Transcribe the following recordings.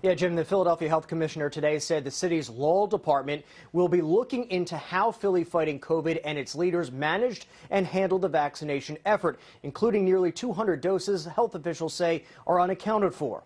Yeah, Jim, the Philadelphia Health Commissioner today said the city's law department will be looking into how Philly Fighting COVID and its leaders managed and handled the vaccination effort, including nearly 200 doses health officials say are unaccounted for.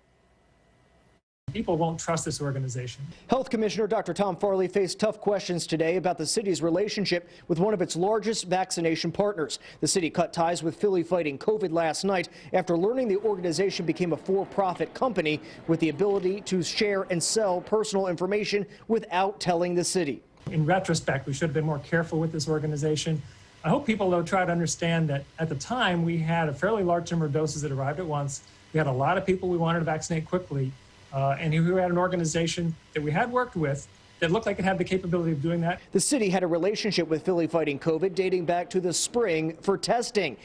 People won't trust this organization. Health Commissioner Dr. Tom Farley faced tough questions today about the city's relationship with one of its largest vaccination partners. The city cut ties with Philly Fighting COVID last night after learning the organization became a for-profit company with the ability to share and sell personal information without telling the city. In retrospect, we should have been more careful with this organization. I hope people, though, try to understand that at the time we had a fairly large number of doses that arrived at once. We had a lot of people we wanted to vaccinate quickly. And here we had an organization that we had worked with that looked like it had the capability of doing that. The city had a relationship with Philly Fighting COVID dating back to the spring for testing.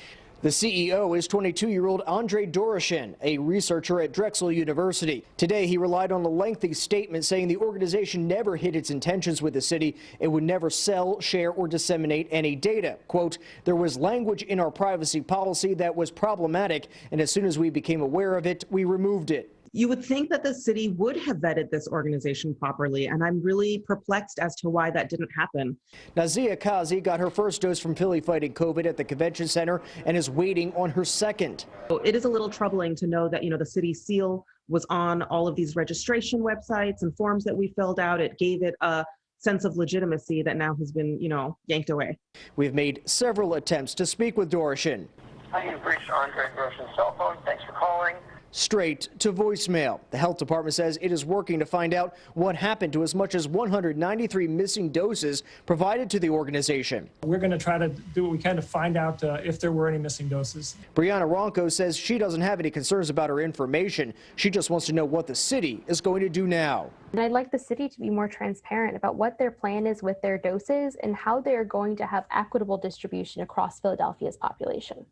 The CEO is 22-year-old Andrei Doroshin, a researcher at Drexel University. Today, he relied on a lengthy statement saying the organization never hid its intentions with the city. It would never sell, share, or disseminate any data. Quote, there was language in our privacy policy that was problematic, and as soon as we became aware of it, we removed it. You would think that the city would have vetted this organization properly, and I'm really perplexed as to why that didn't happen. Nazia Kazi got her first dose from Philly Fighting COVID at the convention center and is waiting on her second. It is a little troubling to know that, the city seal was on all of these registration websites and forms that we filled out. It gave it a sense of legitimacy that now has been, yanked away. We've made several attempts to speak with Doroshin. Hi, you've reached Andrei Doroshin's cell phone. Thanks for calling. Straight to voicemail. The health department says it is working to find out what happened to as much as 193 missing doses provided to the organization. We're going to try to do what we can to find out if there were any missing doses. Brianna Ronco says she doesn't have any concerns about her information. She just wants to know what the city is going to do now. And I'd like the city to be more transparent about what their plan is with their doses and how they are going to have equitable distribution across Philadelphia's population.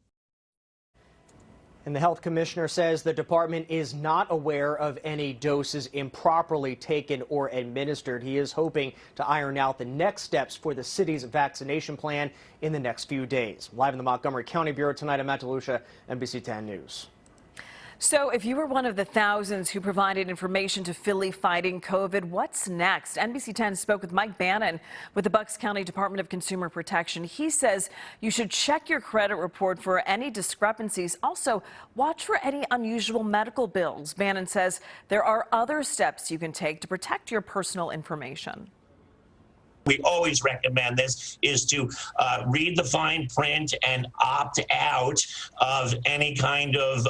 And the health commissioner says the department is not aware of any doses improperly taken or administered. He is hoping to iron out the next steps for the city's vaccination plan in the next few days. Live in the Montgomery County Bureau tonight, I'm DeLucia, NBC10 News. So if you were one of the thousands who provided information to Philly Fighting COVID, what's next? NBC10 spoke with Mike Bannon with the Bucks County Department of Consumer Protection. He says you should check your credit report for any discrepancies. Also, watch for any unusual medical bills. Bannon says there are other steps you can take to protect your personal information. We always recommend this is to read the fine print and opt out of any kind of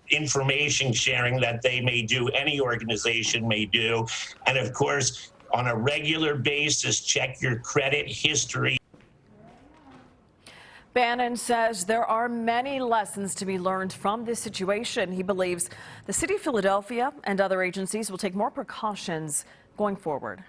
information sharing that they may do, any organization may do. And of course, on a regular basis, check your credit history. Bannon says there are many lessons to be learned from this situation. He believes the city of Philadelphia and other agencies will take more precautions going forward.